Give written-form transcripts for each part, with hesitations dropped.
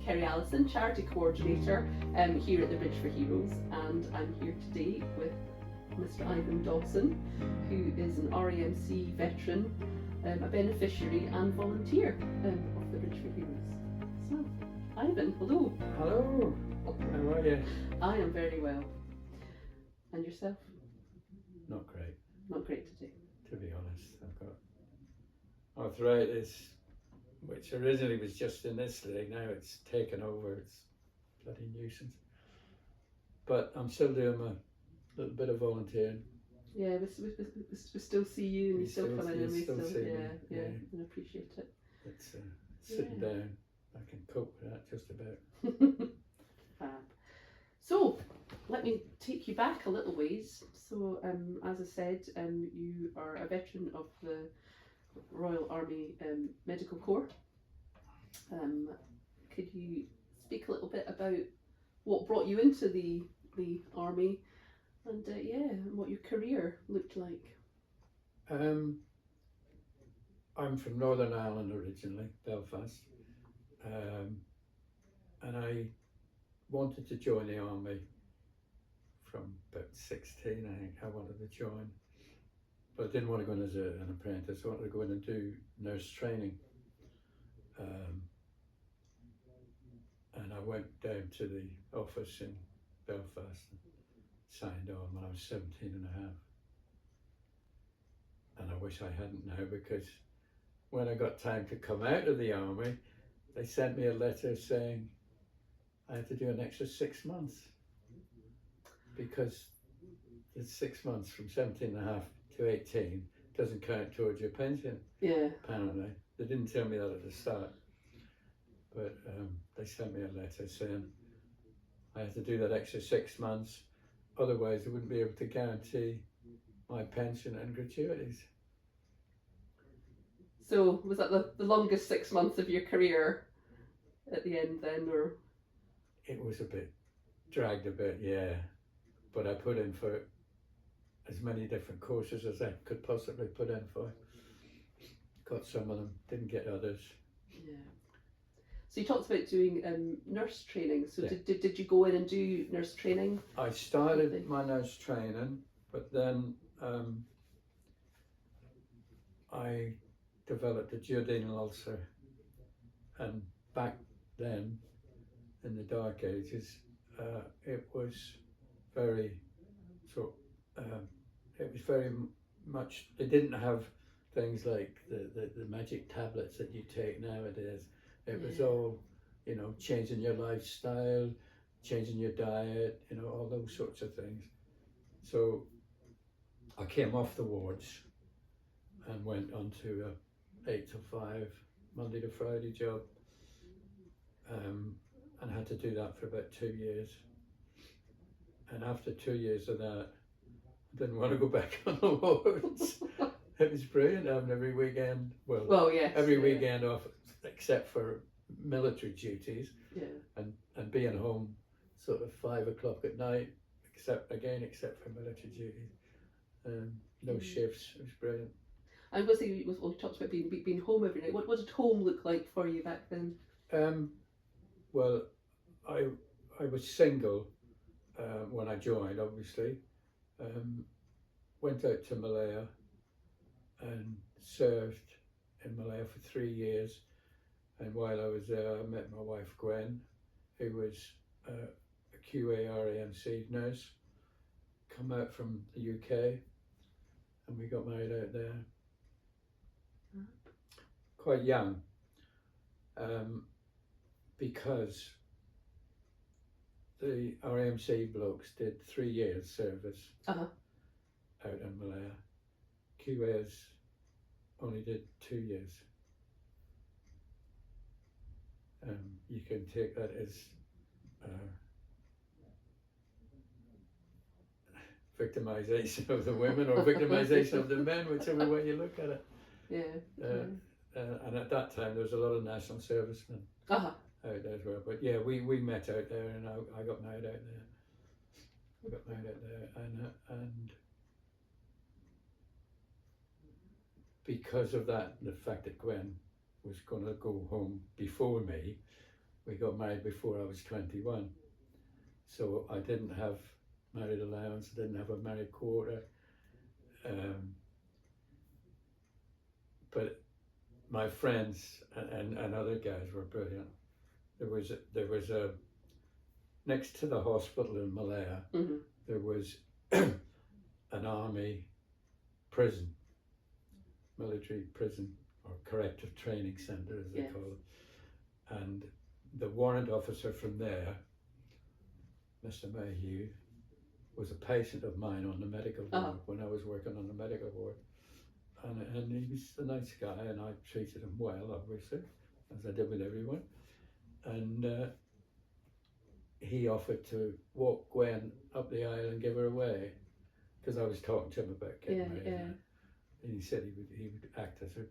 Kerry Allison, Charity Coordinator here at the Bridge for Heroes, and I'm here today with Mr. Ivan Dawson, who is an RAMC veteran, a beneficiary and volunteer of the Bridge for Heroes. So, Ivan, hello. Hello, how are you? I am very well. And yourself? Not great, Not great today. to be honest. I've got arthritis, which originally was just in this leg, now it's taken over, it's a bloody nuisance. But I'm still doing my little bit of volunteering. Yeah, we still see you and you still come in and we still, see me, yeah, and appreciate it. It's sitting down, I can cope with that just about. Fab. So, let me take you back a little ways. So, as I said, you are a veteran of the Royal Army Medical Corps. Could you speak a little bit about what brought you into the army, and what your career looked like? I'm from Northern Ireland originally, Belfast, and I wanted to join the army from about 16, I think. I wanted to join, but I didn't want to go in as an apprentice. I wanted to go in and do nurse training, and I went down to the office in Belfast and signed on when I was 17 and a half. And I wish I hadn't now, because when I got time to come out of the army, they sent me a letter saying I had to do an extra 6 months, because the 6 months from 17 and a half to 18 doesn't count towards your pension. Yeah. Apparently. They didn't tell me that at the start, but they sent me a letter saying I had to do that extra 6 months, otherwise they wouldn't be able to guarantee my pension and gratuities. So, was that the longest 6 months of your career at the end then, or? It was a bit, dragged a bit, yeah, but I put in for as many different courses as I could possibly put in for. Got some of them, didn't get others. Yeah. So you talked about doing nurse training. So Yeah. did you go in and do nurse training? I started my nurse training, but then I developed a duodenal ulcer, and back then, in the dark ages, it was very it was very much, they didn't have things like the magic tablets that you take nowadays. It was all, changing your lifestyle, changing your diet, all those sorts of things. So I came off the wards and went on to a 8 to 5 Monday to Friday job, and had to do that for about 2 years. And after 2 years of that, I didn't want to go back on the wards. It was brilliant having every weekend, every weekend off, except for military duties, and being home sort of 5 o'clock at night, except for military duties. No shifts. It was brilliant. And we talked about being home every night. What did home look like for you back then? Well, I was single when I joined, obviously. Went out to Malaya and served in Malaya for 3 years, and while I was there I met my wife Gwen, who was a QA RAMC nurse, come out from the UK, and we got married out there quite young, because the RAMC blokes did 3 years service out in Malaya. QAs only did 2 years. You can take that as victimization of the women or victimization of the men, whichever way you look at it. And at that time there was a lot of national servicemen out there as well. But yeah, we met out there, and I got married out there. And because of that, the fact that Gwen was going to go home before me, we got married before I was 21. So I didn't have married allowance, I didn't have a married quota. But my friends and other guys were brilliant. There was a next to the hospital in Malaya, there was an army prison, military prison, or corrective training centre as they call it. And the warrant officer from there, Mr. Mayhew, was a patient of mine on the medical ward when I was working on the medical ward. And he was a nice guy, and I treated him well, obviously, as I did with everyone. And he offered to walk Gwen up the aisle and give her away, because I was talking to him about getting married. And he said he would act as her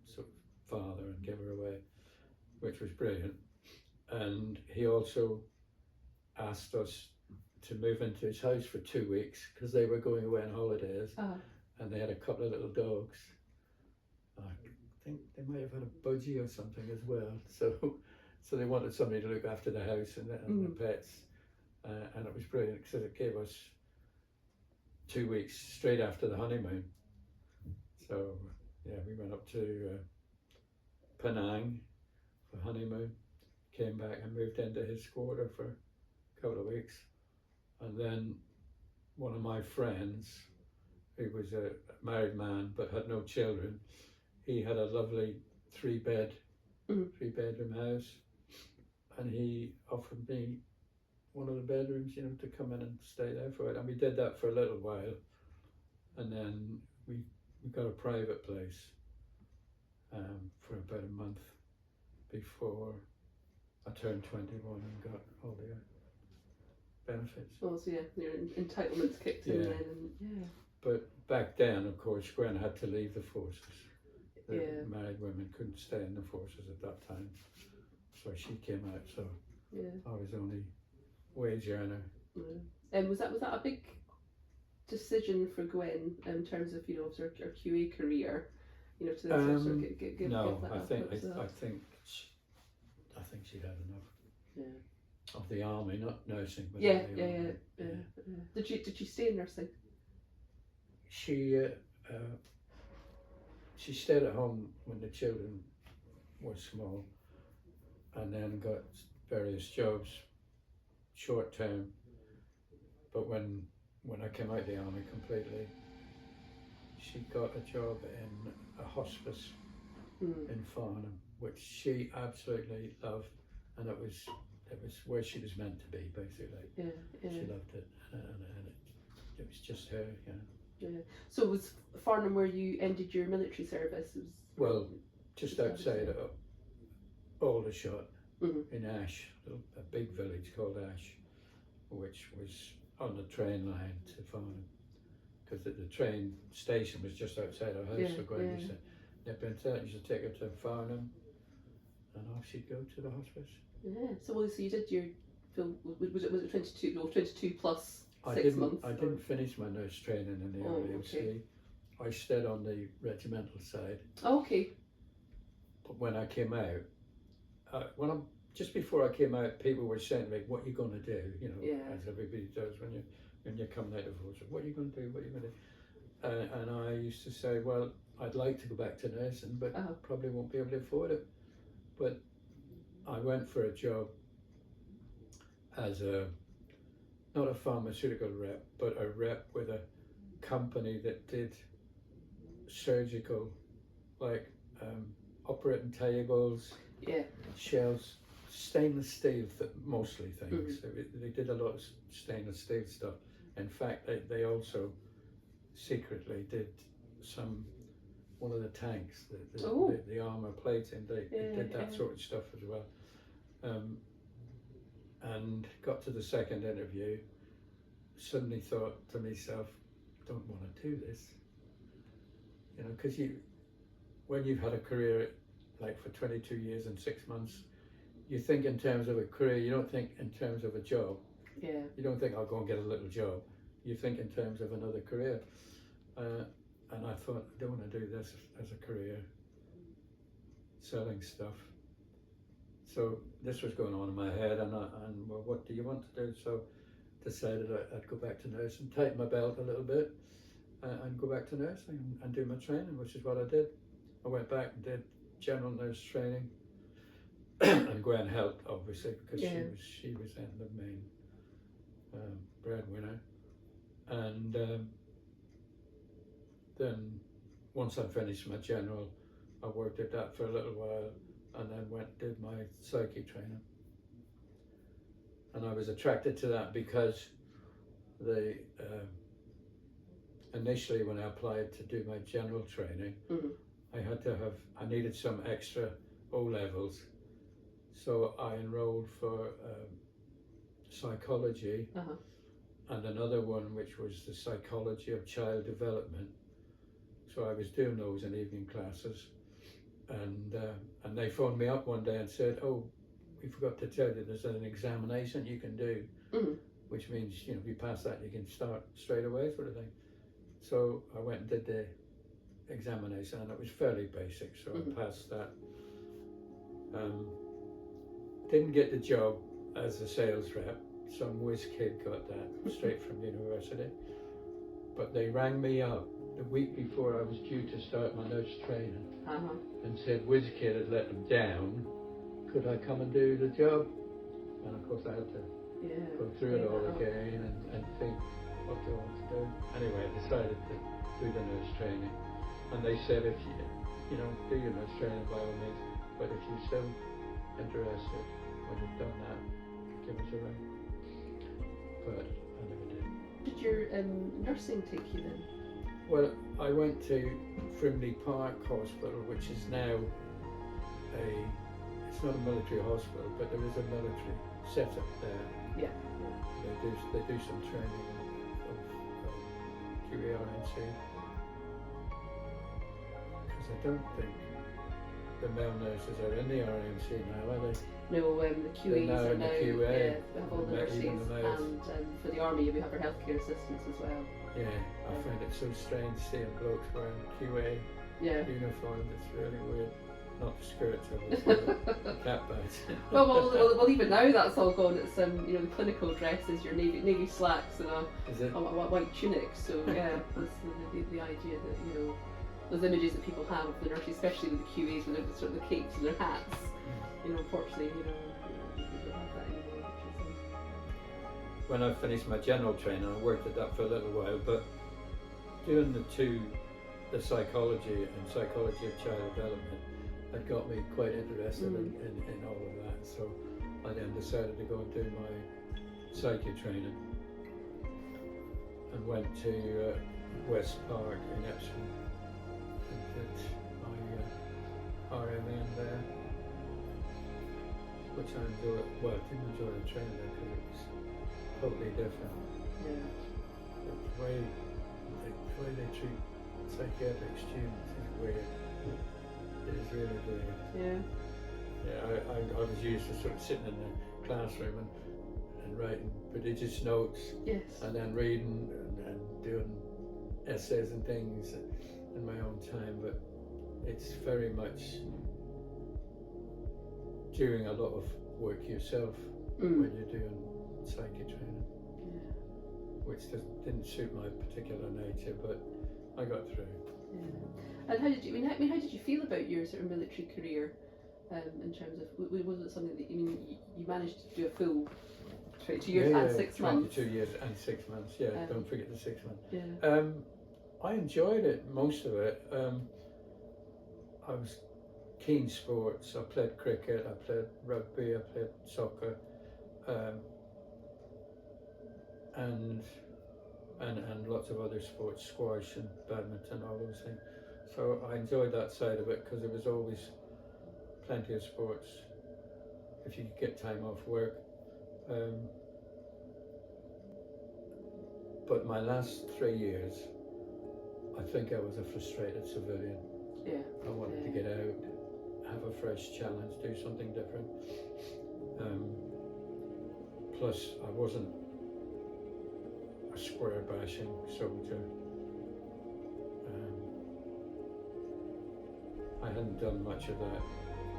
sort of father and give her away, which was brilliant. And he also asked us to move into his house for 2 weeks, because they were going away on holidays. And they had a couple of little dogs. I think they might have had a budgie or something as well. So they wanted somebody to look after the house and the pets. And it was brilliant, because it gave us 2 weeks straight after the honeymoon. So yeah, we went up to Penang for honeymoon, came back and moved into his quarter for a couple of weeks. And then one of my friends, who was a married man but had no children, he had a lovely three-bedroom house, and he offered me one of the bedrooms, to come in and stay there for it. And we did that for a little while, and then we got a private place for about a month before I turned 21 and got all the benefits. Oh, so your entitlements kicked in then, and But back then, of course, Gwen had to leave the forces. The married women couldn't stay in the forces at that time, so she came out. So I was only wage earner. And was that a big decision for Gwen in terms of her QA career? To sort of give no, that I up, think she'd had enough. Of the army, not nursing, but Did she stay in nursing? She stayed at home when the children were small, and then got various jobs, short term. But when I came out of the army completely, she got a job in a hospice in Farnham, which she absolutely loved, and it was where she was meant to be, basically. She loved it, and it was just her. So was Farnham where you ended your military service? Well, just outside of Aldershot, in Ash, a big village called Ash, which was on the train line to Farnham, because the train station was just outside our house. So Gwen used to nip into it, used to take her to Farnham, and off she'd go to the hospice. So you did your was it 22? No, 22 plus. I didn't finish my nurse training in the RAMC. I stayed on the regimental side. Okay. But when I came out, just before I came out, people were saying to me, "What are you going to do?" As everybody does when you come out of force. What are you going to do? What are you going to do? And I used to say, "Well, I'd like to go back to nursing, but probably won't be able to afford it." But I went for a job as not a pharmaceutical rep, but a rep with a company that did surgical, like operating tables, shelves, stainless steel, mostly things. They did a lot of stainless steel stuff. In fact, they also secretly did one of the tanks, the armor plating. They did that sort of stuff as well. And got to the second interview, suddenly thought to myself, don't want to do this. Because when you've had a career like for 22 years and 6 months, you think in terms of a career, you don't think in terms of a job. You don't think I'll go and get a little job. You think in terms of another career. And I thought, I don't want to do this as a career, selling stuff. So this was going on in my head, and well, what do you want to do? So decided I'd go back to nursing, tighten my belt a little bit, and go back to nursing and do my training, which is what I did. I went back and did general nurse training, and Gwen helped obviously because she was then the main breadwinner, and then once I finished my general, I worked at that for a little while, and then went and did my psyche training. And I was attracted to that because initially when I applied to do my general training, I needed some extra O-levels. So I enrolled for psychology and another one which was the psychology of child development. So I was doing those in evening classes, and they phoned me up one day and said, "Oh, we forgot to tell you there's an examination you can do, which means if you pass that you can start straight away," sort of thing. So I went and did the examination, and it was fairly basic, so I passed that. Didn't get the job as a sales rep. Some whiz kid got that straight from university, but they rang me up the week before I was due to start my nurse training and said whiz kid had let them down, could I come and do the job? And of course I had to go through it all again and think what do I want to do. Anyway, I decided to do the nurse training, and they said if you do your nurse training by all means, but if you're still interested when you've done that, give us a ring. But I never did. Did your nursing take you then? Well, I went to Frimley Park Hospital, which is now it's not a military hospital, but there is a military setup there. Yeah. They do some training of QARNC. Because I don't think the male nurses are in the RMC now, are they? No, the QAs are now, QA. We have all the nurses, and for the army we have our healthcare assistants as well. Yeah, I find it so strange seeing blokes wearing QA uniforms. It's really weird. Not the skirts, obviously, but cap badge. well, even now that's all gone. It's the clinical dresses, your navy slacks and a white tunic. So yeah, that's the idea that those images that people have of the nurses, especially with the QAs with their sort of the capes and their hats. Unfortunately, people don't have that anymore. When I finished my general training, I worked at that for a little while, but doing the psychology and psychology of child development, had got me quite interested in all of that. So I then decided to go and do my psyche training, and went to West Park in Epsom and did my RMN there, which I enjoyed. Well, I didn't enjoy the training there because it was totally different. Yeah. The way they treat psychiatric students is weird. It is really weird. Yeah. Yeah, I was used to sort of sitting in the classroom and writing prodigious notes. Yes. And then reading and doing essays and things in my own time, but it's very much doing a lot of work yourself when you're doing psyche training, which didn't suit my particular nature, but I got through. Yeah. And how did you feel about your sort of military career, in terms of, was it something that you managed to do a full 22 years and 6 months? 22 years and 6 months. Yeah, don't forget the 6 months. Yeah. I enjoyed it, most of it. I was keen sports. I played cricket, I played rugby, I played soccer, and lots of other sports, squash and badminton, all those things. So I enjoyed that side of it because there was always plenty of sports if you could get time off work. But my last 3 years, I think I was a frustrated civilian. Yeah. I wanted to get out, have a fresh challenge, do something different. Plus, I wasn't a square bashing soldier. I hadn't done much of that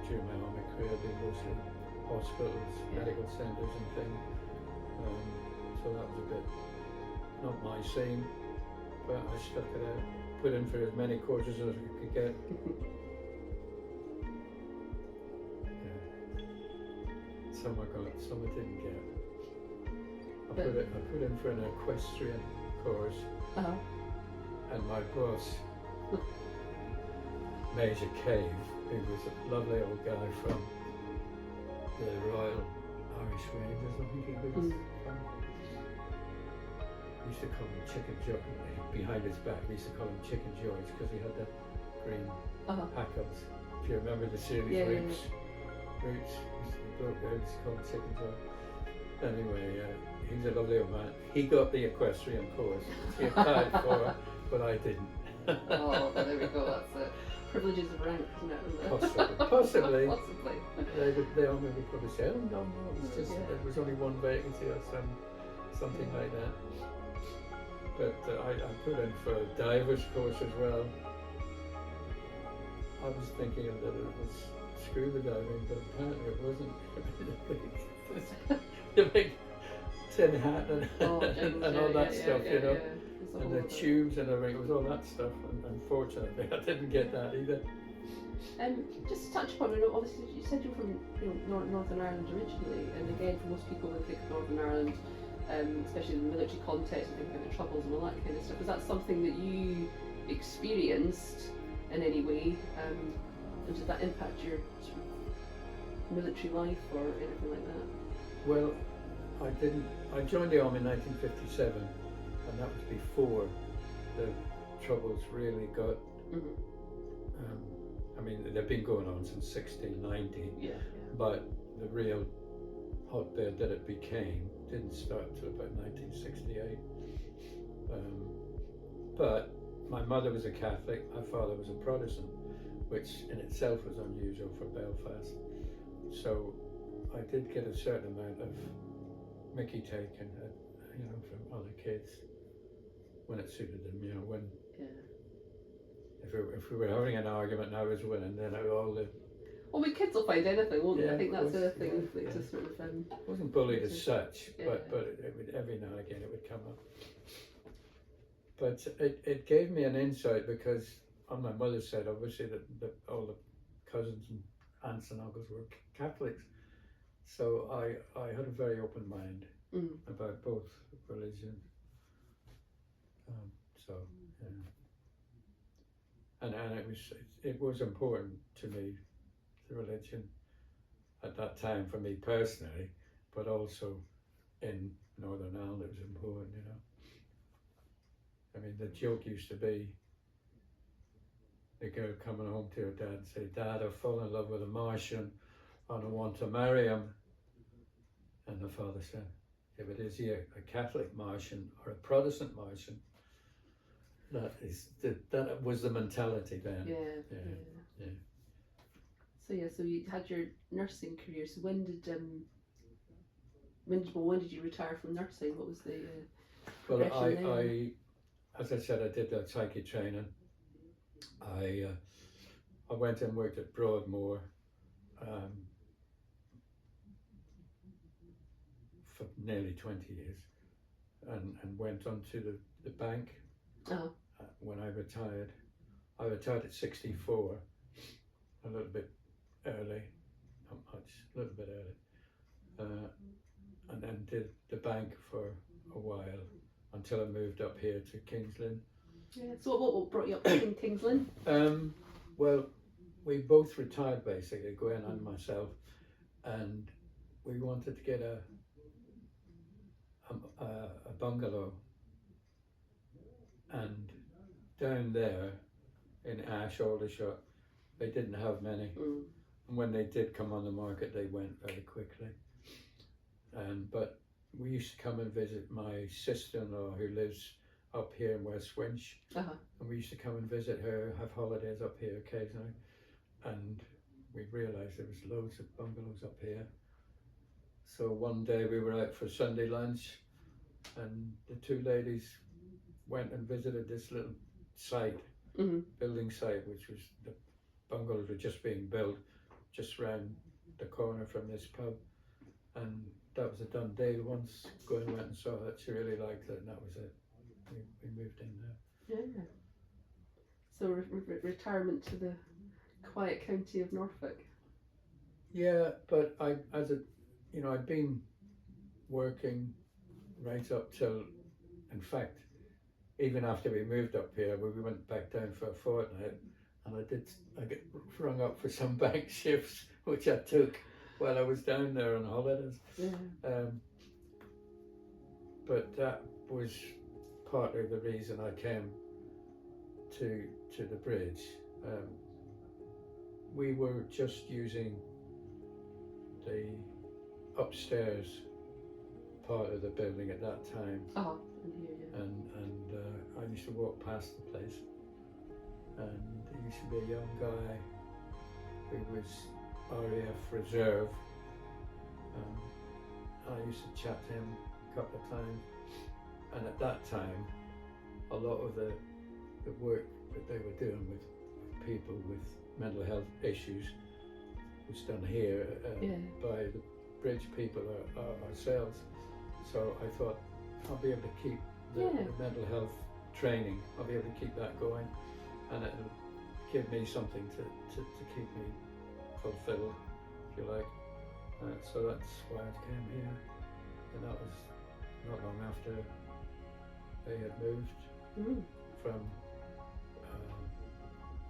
during my army career have been mostly hospitals, medical centres and things. So that was a bit not my scene, but I stuck it out, put in for as many courses as I could get. Some I got, some I didn't get. I put in for an equestrian course, and my boss, Major Cave, who was a lovely old guy from the Royal Irish Rangers, I think he was from. We used to call him Chicken Joy. Behind his back, we used to call him Chicken Joys because he had the green hackles. If you remember the series Roots, the bloke there was called Chicken Joy. Anyway, he's a lovely old man. He got the equestrian course. He applied for it, but I didn't. Oh, well, there we go. That's it. Privileges of rank, isn't it? Possibly. Possibly. They all maybe probably say, oh no, it's just there was only one vacancy or something like that. But I put in for a diver's course as well. I was thinking that it was scuba diving, but apparently it wasn't. The big tin hat and all that stuff, you know, and the tubes and everything. It was all that stuff, and unfortunately I didn't get that either. Just to touch upon, obviously you said you're from Northern Ireland originally, and again for most people when they think of Northern Ireland, especially in the military context, and think about the Troubles and all that kind of stuff. Was that something that you experienced in any way, and did that impact your sort of military life or anything like that? Well, I didn't. I joined the army in 1957, and that was before the Troubles really got. I mean, they've been going on since 1690, but the real hotbed that it became didn't start till about 1968. But my mother was a Catholic, my father was a Protestant, which in itself was unusual for Belfast. So I did get a certain amount of mickey taken, from other kids when it suited them. You know, when if we were having an argument and I was winning, then all the kids will find anything, won't they? I think that's the thing. Just sort of. I wasn't bullied as such, but it would, every now and again it would come up. But it gave me an insight because on my mother's side, obviously, all the cousins and aunts and uncles were Catholics. So I had a very open mind about both religions. And it was important to me, the religion at that time for me personally, but also in Northern Ireland it was important, you know. I mean, the joke used to be the girl coming home to her dad and say, "Dad, I've fallen in love with a Martian and I want to marry him." And the father said, "If it is a Catholic Martian or a Protestant Martian," that was the mentality then. Yeah. So you had your nursing career. So when did you retire from nursing? What was the well, I as I said, I did that psyche training. I went and worked at Broadmoor for nearly 20 years, and went on to the bank when I retired. I retired at 64, a little bit early, not much, a little bit early, and then did the bank for a while until I moved up here to Kings Lynn. Yeah. So what brought you up to Kings Lynn? Well, we both retired basically, Gwen and myself, and we wanted to get a bungalow, and down there in Ash, Aldershot, they didn't have many, and when they did come on the market they went very quickly. But we used to come and visit my sister-in-law who lives up here in West Winch, and we used to come and visit her, have holidays up here occasionally, and we realised there was loads of bungalows up here. So one day we were out for Sunday lunch, and the two ladies went and visited this little site, building site, which was the bungalows were just being built, just round the corner from this pub, and that was a done deal. Once Gwen went and saw it, she really liked it, and that was it. We moved in there. Yeah. So retirement to the quiet county of Norfolk. Yeah, but I'd been working right up till, in fact, even after we moved up here, we went back down for a fortnight, and I got rung up for some bank shifts, which I took while I was down there on holidays. Yeah. But that was partly the reason I came to the bridge. We were just using the upstairs part of the building at that time. Oh, yeah. And I used to walk past the place, and there used to be a young guy who was RAF Reserve. I used to chat to him a couple of times, and at that time a lot of the work that they were doing with people with mental health issues was done here by the bridge people ourselves. So I thought I'll be able to keep the mental health training, I'll be able to keep that going, and it'll give me something to keep me fulfilled, if you like. So that's why I came here, and that was not long after they had moved from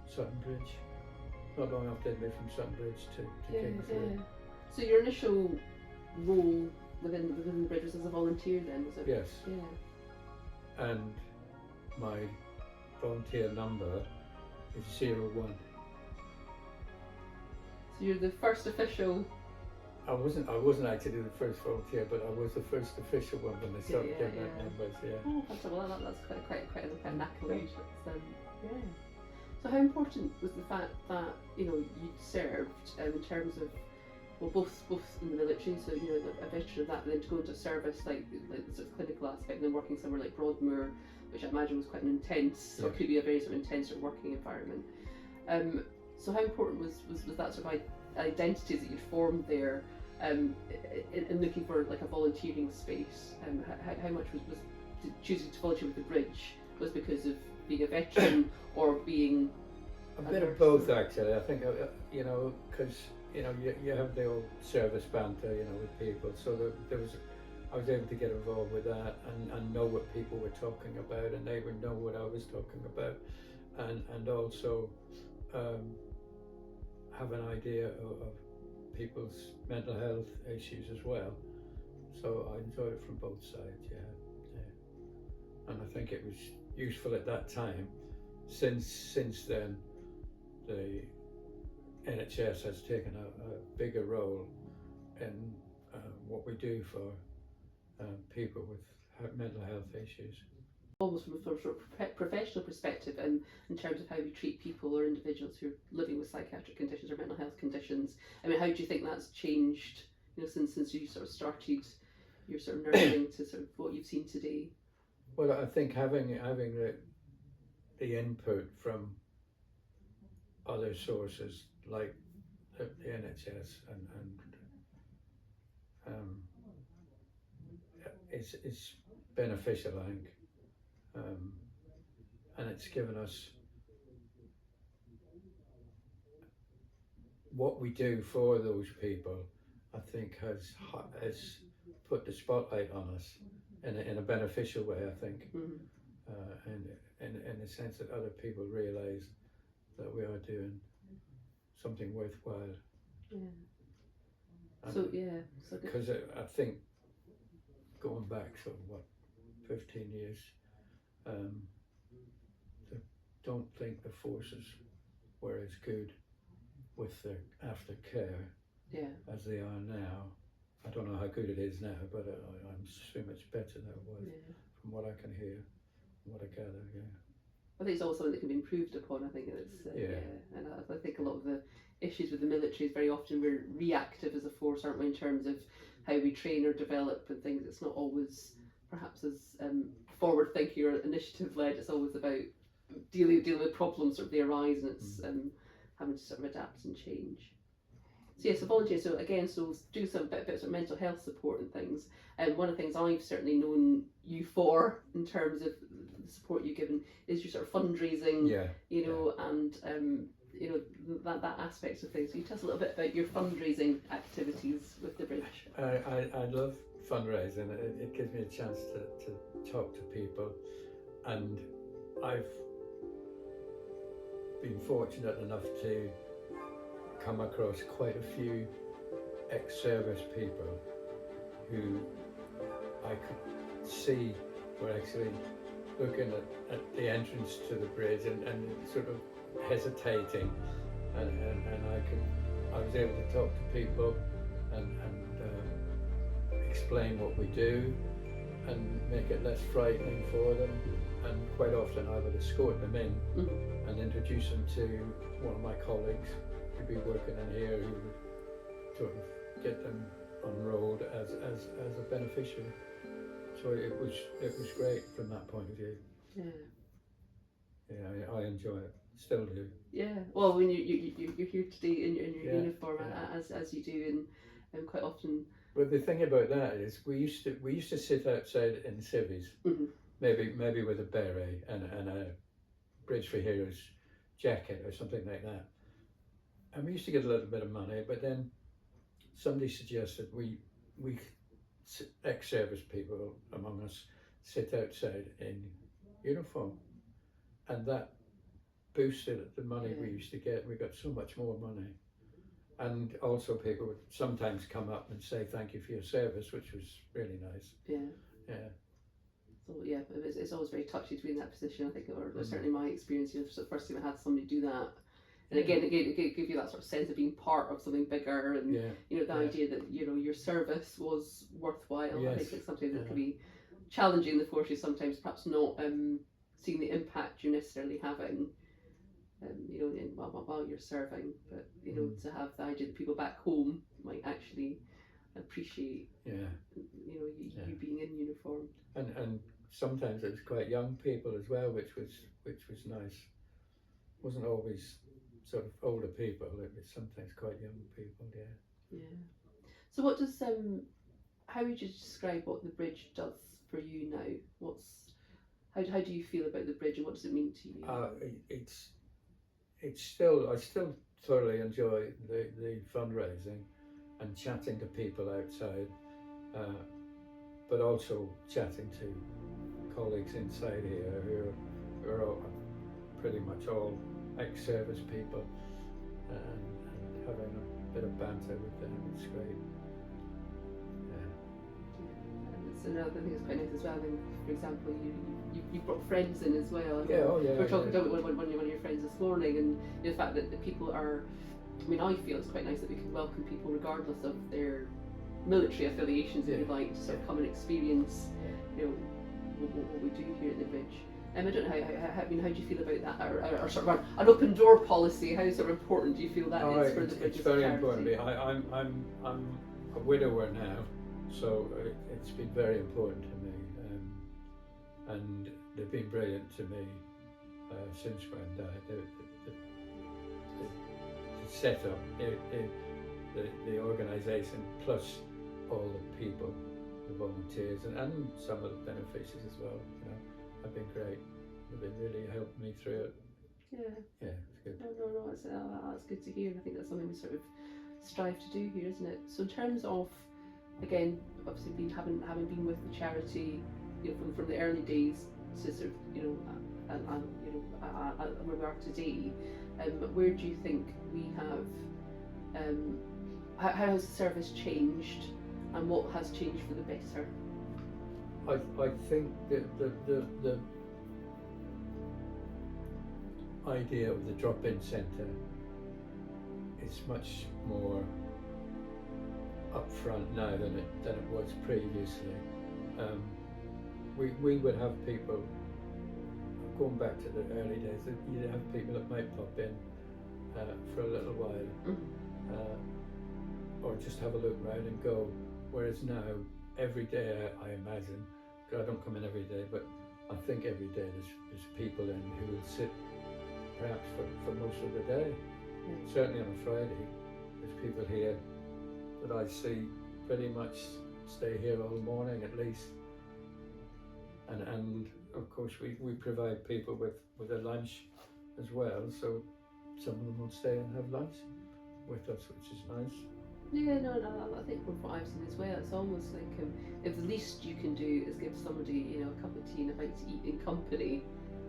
Sutton Bridge. Not long after they moved from Sutton Bridge to Kingsley. Yeah. So your initial role within the bridge was as a volunteer then, was it? Yes. Yeah. And my volunteer number is 01. So you're the first official. I wasn't actually the first volunteer, but I was the first official one when they started giving out numbers. Yeah. Oh, that's quite an accolade. Yeah. So how important was the fact that you'd served in terms of both in the military, so a veteran of that, and then to go into service like the sort of clinical aspect, and then working somewhere like Broadmoor, which I imagine was quite an intense, or could be a very sort of intense sort of working environment. So how important was that sort of identity that you'd formed there, in looking for like a volunteering space? How much was choosing to volunteer with the bridge was because of being a veteran or being a bit of both, actually. I think because you have the old service banter with people, so I was able to get involved with that and know what people were talking about, and they would know what I was talking about, and also have an idea of people's mental health issues as well. So I enjoyed it from both sides, and I think it was useful at that time. Since then, the NHS has taken a bigger role in what we do for people with mental health issues. Almost from a sort of professional perspective, and in terms of how we treat people or individuals who are living with psychiatric conditions or mental health conditions. I mean, how do you think that's changed, since you sort of started your sort of nursing to sort of what you've seen today? Well, I think having the input from other sources like the NHS and it's beneficial, I think, and it's given us what we do for those people. I think has put the spotlight on us in a beneficial way, I think, and in the sense that other people realise that we are doing something worthwhile. Yeah. Because I think going back sort of 15 years, I don't think the forces were as good with the aftercare as they are now. I don't know how good it is now, but I'm so much better than it was from what I can hear, what I gather. I think it's also something that can be improved upon. I think it's and I think a lot of the issues with the military is very often we're reactive as a force, aren't we, in terms of how we train or develop and things. It's not always perhaps as forward thinking or initiative led. It's always about dealing with problems sort of they arise, and it's having to sort of adapt and change. So yes, so volunteer. So again, so do some bit of mental health support and things. And one of the things I've certainly known you for in terms of the support you've given is your sort of fundraising. Yeah. You know, and you know that aspect of things. So you tell us a little bit about your fundraising activities with the Bridge. I love fundraising. It gives me a chance to talk to people, and I've been fortunate enough to come across quite a few ex-service people who I could see were actually looking at the entrance to the bridge and sort of hesitating, and I was able to talk to people and explain what we do and make it less frightening for them, and quite often I would escort them in and introduce them to one of my colleagues who'd be working in here, who would sort of get them enrolled as a beneficiary. So it was great from that point of view. Yeah, I enjoy it, still do. Yeah, well, when you're here today in your uniform, as you do, and quite often. Well, the thing about that is we used to sit outside in civvies, maybe with a beret and a Bridge for Heroes jacket or something like that, and we used to get a little bit of money. But then somebody suggested we ex-service people among us sit outside in uniform, and that boosted the money we used to get. We got so much more money. And also people would sometimes come up and say thank you for your service, which was really nice. Yeah. So yeah, it's always very touchy to be in that position, I think, or certainly my experience, you know, the first time I had somebody do that. And again, it gives you that sort of sense of being part of something bigger, and you know, the idea that, you know, your service was worthwhile. Yes. I think it's something that can be challenging in the forces sometimes, perhaps not seeing the impact you're necessarily having. You know, while you're serving, but you know, to have the idea that people back home might actually appreciate, you know, you being in uniform. And sometimes it was quite young people as well, which was nice. It wasn't always sort of older people. It was sometimes quite young people. Yeah. So what does how would you describe what the Bridge does for you now? How do you feel about the Bridge, and what does it mean to you? I still thoroughly enjoy the fundraising and chatting to people outside, but also chatting to colleagues inside here who are all, pretty much all ex-service people, and having a bit of banter with them. It's great. It's another thing that's quite nice as well. Then, for example, you brought friends in as well. We were talking about one of your friends this morning, and the fact that the people are. I mean, I feel it's quite nice that we can welcome people regardless of their military affiliations, if you like, to sort of come and experience, you know, what we do here at the Bridge. I don't know how do you feel about that, or sort of an open door policy? How sort of important do you feel that is for the Bridge? It's very important. I'm a widower now, so it's been very important to me, and they've been brilliant to me since Gran died. The setup, the organisation, plus all the people, the volunteers, and some of the beneficiaries as well. You know, have been great. They've really helped me through it. Yeah, it's good. No, that's good to hear. I think that's something we sort of strive to do here, isn't it? So in terms of, again, obviously having been with the charity, you know, from the early days to sort of, you know, and you know, where we are today, where do you think we have? How has the service changed, and what has changed for the better? I think that the idea of the drop-in centre is much more upfront now than it was previously. We would have people, going back to the early days, you'd have people that might pop in for a little while, or just have a look round and go. Whereas now, every day I imagine, because I don't come in every day, but I think every day there's people in who will sit perhaps for most of the day. Certainly on a Friday, there's people here that I see pretty much stay here all morning at least. And of course we provide people with a lunch as well, so some of them will stay and have lunch with us, which is nice. Yeah, no, I think from what I've seen as well, it's almost like if the least you can do is give somebody, a cup of tea and a bite to eat in company.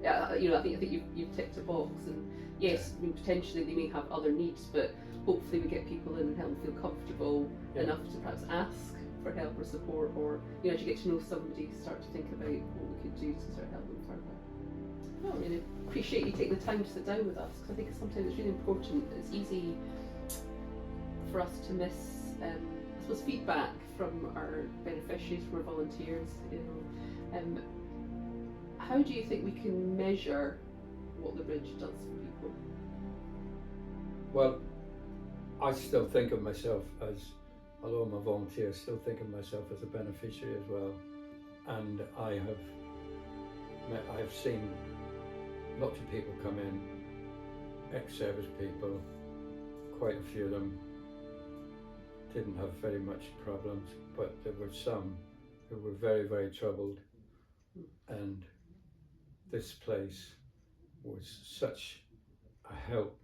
I think you've ticked a box, and yes, potentially they may have other needs, but hopefully we get people in and help them feel comfortable enough to perhaps ask for help or support, or as you get to know somebody, start to think about what we could do to sort of help them further. I really appreciate you taking the time to sit down with us, because I think sometimes it's really important. It's easy for us to miss, I suppose, feedback from our beneficiaries, from our volunteers. How do you think we can measure what the bridge does for people? Well, I still think of myself as, although I'm a volunteer, I still think of myself as a beneficiary as well. And I have seen lots of people come in, ex-service people, quite a few of them didn't have very much problems, but there were some who were very, very troubled, and this place was such a help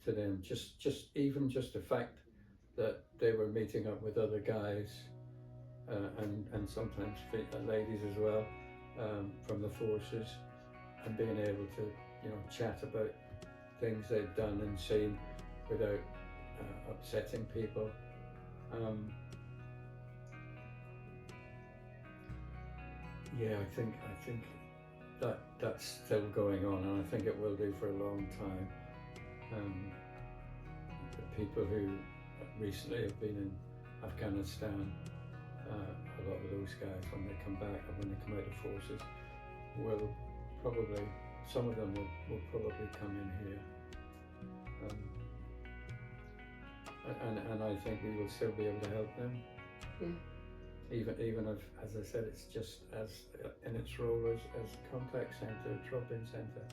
to them. Just the fact that they were meeting up with other guys and sometimes ladies as well from the forces, and being able to chat about things they'd done and seen without upsetting people. I think that's still going on, and I think it will do for a long time. The people who recently have been in Afghanistan, a lot of those guys, when they come back and when they come out of forces, will probably, some of them will probably come in here. And I think we will still be able to help them. Even if, as I said, it's just as in its role as contact centre, drop-in centre.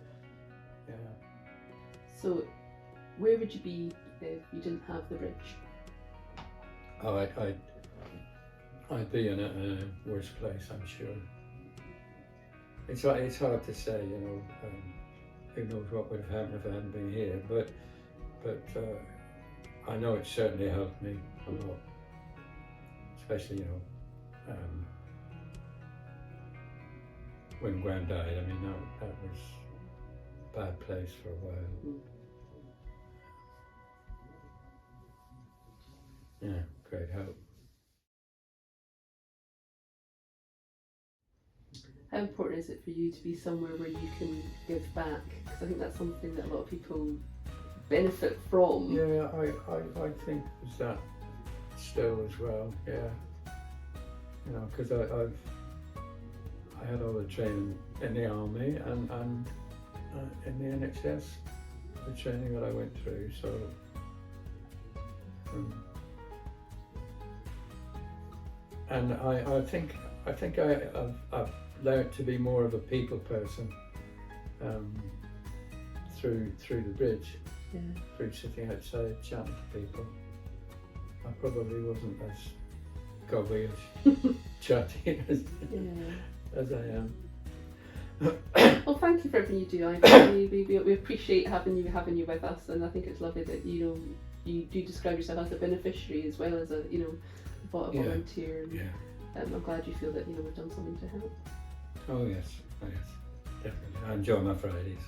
So, where would you be if you didn't have the bridge? Oh, I'd be in a worse place, I'm sure. It's hard to say, who knows what would have happened if I hadn't been here, but I know it certainly helped me a lot, especially, when Gran died. I mean, that was a bad place for a while. Yeah, great help. How important is it for you to be somewhere where you can give back? Because I think that's something that a lot of people benefit from. Yeah, I think there's that still as well. Yeah, because I had all the training in the army and in the NHS, the training that I went through. So and I think I've learned to be more of a people person through the bridge. Through sitting outside chatting to people. I probably wasn't as gobby-ish chatty as I am. Well, thank you for everything you do, Ivan. We appreciate having you with us, and I think it's lovely that you do describe yourself as a beneficiary as well as a volunteer. And I'm glad you feel that we've done something to help. Oh yes, definitely. I enjoy my Fridays.